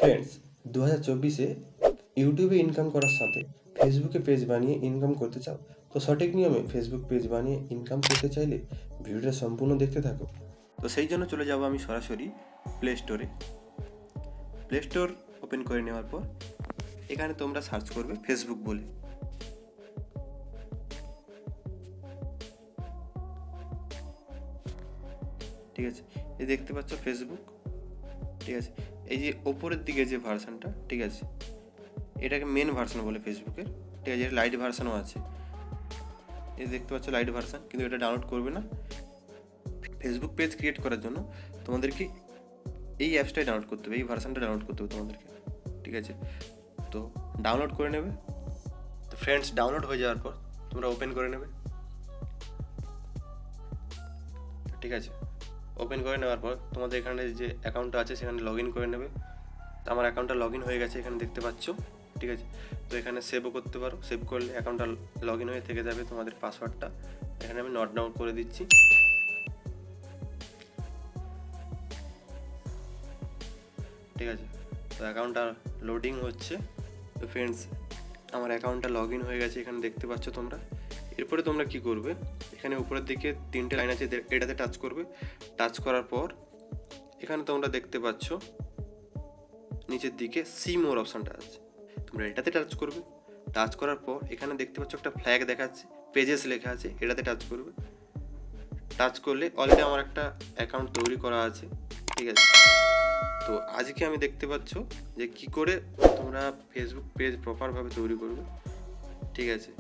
Friends, 2024-এ ইউটিউবে income করার সাথে ফেসবুকে পেজ বানিয়ে ইনকাম করতে চাও? তো সঠিক নিয়মে ফেসবুক পেজ বানিয়ে ইনকাম করতে চাইলে ভিডিওটা সম্পূর্ণ দেখতে থাকো। তো সেই জন্য চলে যাব আমি সরাসরি প্লে স্টোরে। প্লে স্টোর ওপেন করে নেওয়ার পর এখানে তোমরা সার্চ করবে ফেসবুক বলে। ঠিক আছে, এই দেখতে পাচ্ছ ফেসবুক। ঠিক আছে, এই যে ওপরের দিকে যে ভার্সানটা, ঠিক আছে, এটাকে মেন ভার্সন বলে ফেসবুকের। ঠিক আছে, এর লাইট ভার্সানও আছে। এই দেখতে পাচ্ছ লাইট ভার্সান, কিন্তু এটা ডাউনলোড করবে না। ফেসবুক পেজ ক্রিয়েট করার জন্য তোমাদেরকে এই অ্যাপসটাই ডাউনলোড করতে হবে, এই ভার্সানটা ডাউনলোড করতে হবে তোমাদেরকে। ঠিক আছে, তো ডাউনলোড করে নেবে। তো ফ্রেন্ডস, ডাউনলোড হয়ে যাওয়ার পর তোমরা ওপেন করে নেবে। ঠিক আছে, ওপেন করে নেওয়ার পর তোমাদের এখানে যে অ্যাকাউন্টটা আছে সেখানে লগ ইন করে নেবে। তো আমার অ্যাকাউন্টটা লগ ইন হয়ে গেছে, এখানে দেখতে পাচ্ছ। ঠিক আছে, তো এখানে সেভও করতে পারো। সেভ করলে অ্যাকাউন্টটা লগ ইন হয়ে থেকে যাবে তোমাদের পাসওয়ার্ডটা। এখানে আমি নোট ডাউন করে দিচ্ছি। ঠিক আছে, তো অ্যাকাউন্টটা লোডিং হচ্ছে। তো ফ্রেন্ডস, আমার অ্যাকাউন্টটা লগ ইন হয়ে গেছে, এখানে দেখতে পাচ্ছ তোমরা। এরপরে তোমরা কি করবে, এখানে উপরের দিকে 3টে লাইন আছে, এটাতে টাচ করবে। টাচ করার পর এখানে তোমরা দেখতে পাচ্ছ নিচের দিকে সি মোর অপশানটা আছে, তোমরা এটাতে টাচ করবে। টাচ করার পর এখানে দেখতে পাচ্ছ একটা ফ্ল্যাগ দেখাচ্ছে, পেজেস লেখা আছে, এটাতে টাচ করবে। টাচ করলে অলরেডি আমার একটা অ্যাকাউন্ট তৈরি করা আছে। ঠিক আছে, তো আজকে আমি দেখতে পাচ্ছ যে কি করে তোমরা ফেসবুক পেজ প্রপারভাবে তৈরি করবে। ঠিক আছে,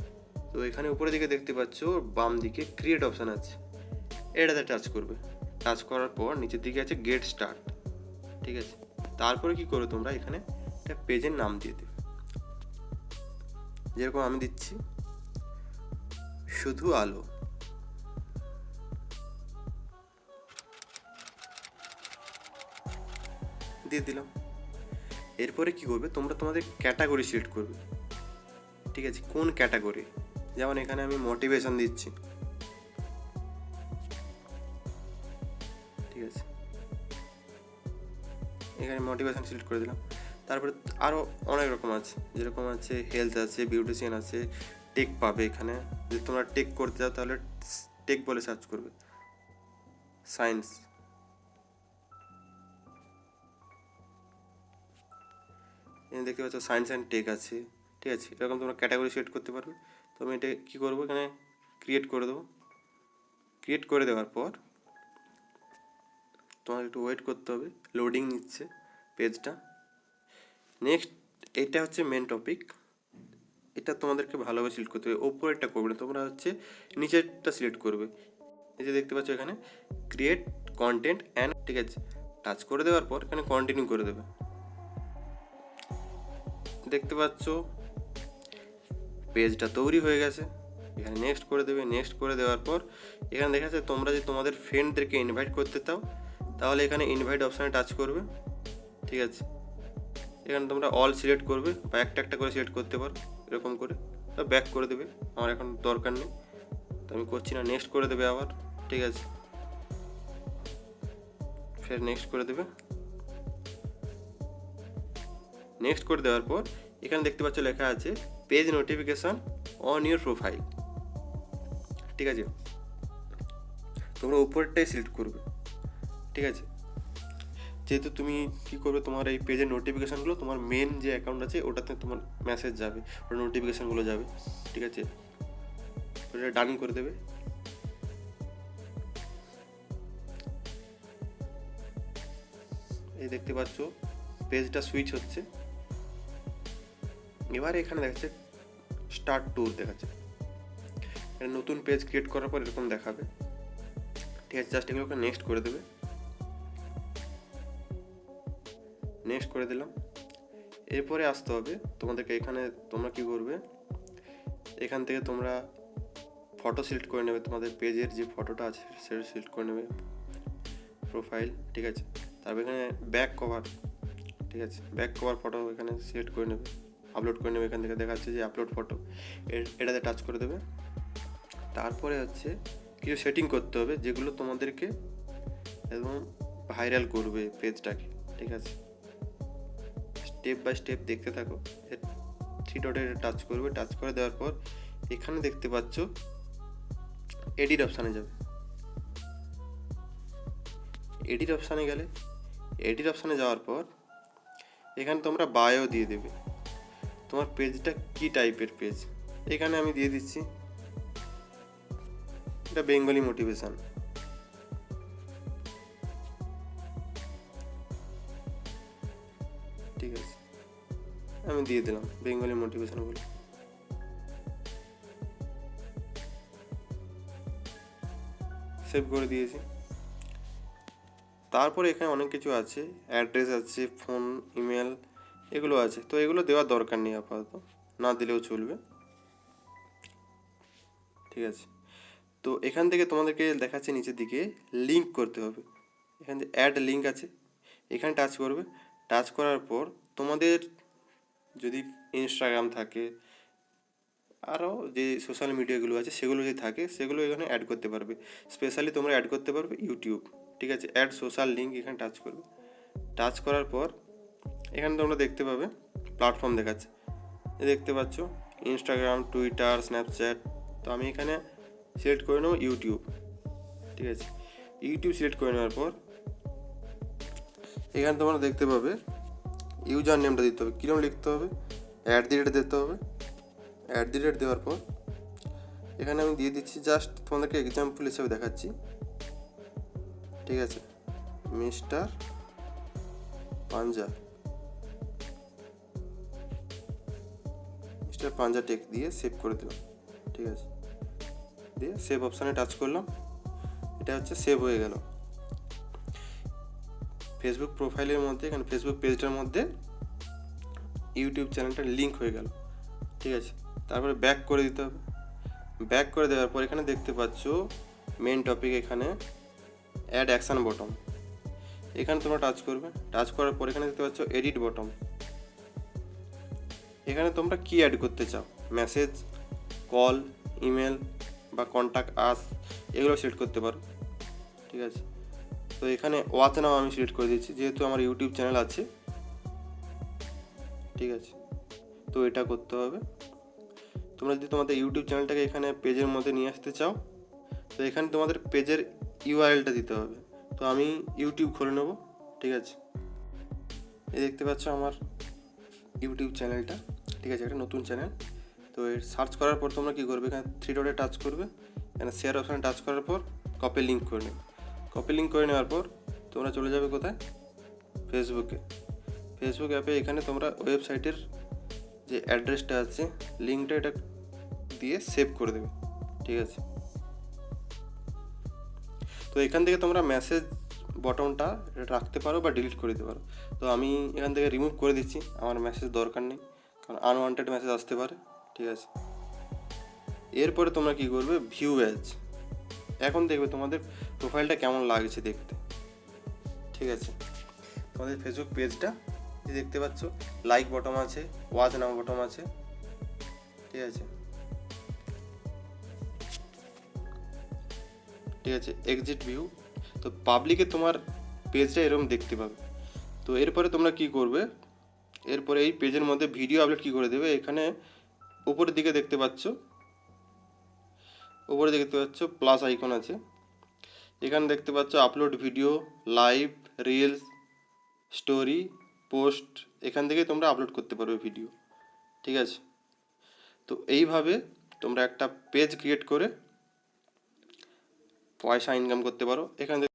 তো এখানে উপরের দিকে দেখতে পাচ্ছ বাম দিকে ক্রিয়েট অপশান আছে, এটাতে টাচ করবে। টাচ করার পর নিচের দিকে আছে গেট স্টার্ট। ঠিক আছে, তারপরে কি করবে, তোমরা এখানে একটা পেজের নাম দিয়ে দেবে। যেরকম আমি দিচ্ছি শুধু আলো। দিয়ে দিলাম। এরপরে কি করবে, তোমরা তোমাদের ক্যাটাগরি সিলেক্ট করবে। ঠিক আছে, কোন ক্যাটাগরি, যেমন এখানে আমি মোটিভেশন দিচ্ছি। ঠিক আছে, এখানে মোটিভেশন সিলেক্ট করে দিলাম। তারপরে আরও অনেক রকম আছে, যেরকম আছে হেলথ আছে, বিউটিশিয়ান আছে, টেক পাবে। এখানে যদি তোমরা টেক করতে চাও তাহলে টেক বলে সার্চ করবে। সায়েন্স, এখানে দেখতে পাচ্ছ সায়েন্স অ্যান্ড টেক আছে। ঠিক আছে, এরকম তোমরা ক্যাটাগরি সিলেক্ট করতে পারবে। তো আমি এটা কী করবো, এখানে ক্রিয়েট করে দেবো। ক্রিয়েট করে দেওয়ার পর তোমার একটু ওয়েট করতে হবে, লোডিং নিচ্ছে পেজটা। নেক্সট, এটা হচ্ছে মেন টপিক, এটা তোমাদেরকে ভালোভাবে সিলেক্ট করতে হবে। ওপরেরটা করবে না, তোমরা হচ্ছে নিচেরটা সিলেক্ট করবে। এই যে দেখতে পাচ্ছ এখানে ক্রিয়েট কন্টেন্ট অ্যান্ড। ঠিক আছে, টাচ করে দেওয়ার পর এখানে কন্টিনিউ করে দেবে। দেখতে পাচ্ছ পেজটা তৈরি হয়ে গেছে। এখানে নেক্সট করে দেবে। নেক্সট করে দেওয়ার পর এখানে দেখা যাচ্ছে তোমরা যদি তোমাদের ফ্রেন্ডদেরকে ইনভাইট করতে চাও তাহলে এখানে ইনভাইট অপশানে টাচ করবে। ঠিক আছে, এখানে তোমরা অল সিলেক্ট করবে বা একটা একটা করে সিলেক্ট করতে পারো, এরকম করে। ব্যাক করে দেবে, আমার এখন দরকার নেই, তো আমি করছি না। নেক্সট করে দেবে আবার। ঠিক আছে, ফের নেক্সট করে দেবে। নেক্সট করে দেওয়ার পর এখানে দেখতে পাচ্ছ লেখা আছে page notification on your profile. ঠিক আছে, তোমরা উপরটাই সিলেক্ট করবে। ঠিক আছে, যেহেতু তুমি কী করবে, তোমার এই পেজের নোটিফিকেশানগুলো তোমার মেন যে অ্যাকাউন্ট আছে ওটাতে তোমার মেসেজ যাবে, ওটা নোটিফিকেশানগুলো যাবে। ঠিক আছে, ওটা ডান করে দেবে। এই দেখতে পাচ্ছ পেজটা সুইচ হচ্ছে। এবারে এখানে দেখাচ্ছে স্টার্ট ট্যুর দেখাচ্ছে, এটা নতুন পেজ ক্রিয়েট করার পর এরকম দেখাবে। ঠিক আছে, জাস্ট এগুলোকে নেক্সট করে দেবে। নেক্সট করে দিলাম। এরপরে আসতে হবে তোমাদেরকে, এখানে তোমরা কি করবে, এখান থেকে তোমরা ফটো সিলেক্ট করে নেবে, তোমাদের পেজের যে ফটোটা আছে সেটা সিলেক্ট করে নেবে, প্রোফাইল। ঠিক আছে, তারপর এখানে ব্যাক কভার। ঠিক আছে, ব্যাক কভার ফটো এখানে সিলেক্ট করে নেবে, আপলোড করে নেবে। এখান থেকে দেখাচ্ছে যে আপলোড ফটো, এটাতে টাচ করে দেবে। তারপরে হচ্ছে কিছু সেটিং করতে হবে যেগুলো তোমাদেরকে একদম ভাইরাল করবে পেজটাকে। ঠিক আছে, স্টেপ বাই স্টেপ দেখতে থাকো। থ্রি ডটে টাচ করবে, টাচ করে দেওয়ার পর এখানে দেখতে পাচ্ছ এডিট অপশানে যাবে। এডিট অপশানে গেলে, এডিট অপশানে যাওয়ার পর এখানে তোমরা বায়ো দিয়ে দেবে, তোমার পেজটা কি টাইপের পেজ। এখানে আমি দিয়ে দিচ্ছি এটা বেঙ্গলি মোটিভেশন। ঠিক আছে, আমি দিয়ে দিলাম বেঙ্গলি মোটিভেশন বলে। সেভ করে দিয়েছি। তারপরে এখানে অনেক কিছু আছে, অ্যাড্রেস আছে, ফোন, ইমেল, এগুলো আছে। তো এগুলো দেওয়ার দরকার নেই আপাতত, না দিলেও চলবে। ঠিক আছে, তো এখান থেকে তোমাদেরকে দেখাচ্ছে নিচের দিকে লিঙ্ক করতে হবে। এখান থেকে অ্যাড লিঙ্ক আছে, এখানে টাচ করবে। টাচ করার পর তোমাদের যদি ইনস্টাগ্রাম থাকে, আরও যে সোশ্যাল মিডিয়াগুলো আছে সেগুলো যদি থাকে সেগুলো এখানে অ্যাড করতে পারবে। স্পেশালি তোমরা অ্যাড করতে পারবে ইউটিউব। ঠিক আছে, অ্যাড সোশ্যাল লিঙ্ক, এখানে টাচ করবে। টাচ করার পর এখানে তোমরা দেখতে পাবে প্ল্যাটফর্ম দেখাচ্ছে, দেখতে পাচ্ছ ইনস্টাগ্রাম, টুইটার, স্ন্যাপচ্যাট। তো আমি এখানে সিলেক্ট করে নেবো ইউটিউব। ঠিক আছে, ইউটিউব সিলেক্ট করে নেওয়ার পর এখানে তোমরা দেখতে পাবে ইউজার নেমটা দিতে হবে। কীরকম লিখতে হবে, @ দিতে হবে। @ দেওয়ার পর এখানে আমি দিয়ে দিচ্ছি, জাস্ট তোমাদেরকে এক্সাম্পল হিসেবে দেখাচ্ছি। ঠিক আছে, মিস্টার পাঞ্জা, মিস্টার পাঞ্জা টেক দিয়ে সেভ করে দিলাম। ঠিক আছে, দিয়ে সেভ অপশানে টাচ করলাম। এটা হচ্ছে সেভ হয়ে গেল ফেসবুক প্রোফাইলের মধ্যে, এখানে ফেসবুক পেজটার মধ্যে ইউটিউব চ্যানেলটা লিঙ্ক হয়ে গেল। ঠিক আছে, তারপরে ব্যাক করে দিতে হবে। ব্যাক করে দেওয়ার পর এখানে দেখতে পাচ্ছ মেন টপিক, এখানে অ্যাড অ্যাকশান বটম, এখানে তোমরা টাচ করবে। টাচ করার পর এখানে দেখতে পাচ্ছ এডিট বটম। এখানে তোমরা কি অ্যাড করতে চাও, মেসেজ, কল, ইমেল বা কন্ট্যাক্ট আস, এগুলো সিলেক্ট করতে পারো। ঠিক আছে, তো এখানে ওয়াচ নাও আমি সিলেক্ট করে দিচ্ছি, যেহেতু আমার ইউটিউব চ্যানেল আছে। ঠিক আছে, তো এটা করতে হবে। তোমরা যদি তোমাদের ইউটিউব চ্যানেলটাকে এখানে পেজের মধ্যে নিয়ে আসতে চাও, তো এখানে তোমাদের পেজের ইউআরএলটা দিতে হবে। তো আমি ইউটিউব খুলে নেব। ঠিক আছে, এই দেখতে পাচ্ছ আমার ইউটিউব চ্যানেলটা। ঠিক আছে, একটা নতুন চ্যানেল। তো এর সার্চ করার পর তোমরা কী করবে, এখানে থ্রি ডটে টাচ করবে, এখানে শেয়ার অপশানে টাচ করার পর কপি লিঙ্ক করে নেবে। কপি লিঙ্ক করে নেওয়ার পর তোমরা চলে যাবে কোথায়, ফেসবুকে। ফেসবুক অ্যাপে এখানে তোমরা ওয়েবসাইটের যে অ্যাড্রেসটা আছে, লিঙ্কটা এটা দিয়ে সেভ করে দেবে। ঠিক আছে, তো এখান থেকে তোমরা মেসেজ বটনটা রাখতে পারো বা ডিলিট করে দিতে পারো। তো আমি এখান থেকে রিমুভ করে দিচ্ছি, আমার মেসেজ দরকার নেই, কারণ আনওয়ান্টেড মেসেজ আসতে পারে। ঠিক আছে, এরপরে তোমরা কী করবে, ভিউ অ্যাজ। এখন দেখবে তোমাদের প্রোফাইলটা কেমন লাগছে দেখতে। ঠিক আছে, তোমাদের ফেসবুক পেজটা দেখতে পাচ্ছ, লাইক বটম আছে, ওয়াচ নাও বটম আছে। ঠিক আছে, ঠিক আছে, এক্সিট ভিউ। তো পাবলিকে তোমার পেজটা এরকম দেখতে পাবে। তো এরপরে তোমরা কি করবে, এরপরে এই পেজের মধ্যে ভিডিও আপলোড কী করে দেবে। এখানে উপরের দিকে দেখতে পাচ্ছ, উপরে দেখতে পাচ্ছ প্লাস আইকন আছে, এখানে দেখতে পাচ্ছ upload video, live, reels, story, post, এখান থেকে তোমরা আপলোড করতে পারবে ভিডিও। ঠিক আছে, তো এইভাবে তোমরা একটা পেজ ক্রিয়েট করে পয়সা ইনকাম করতে পারো। এখান থেকে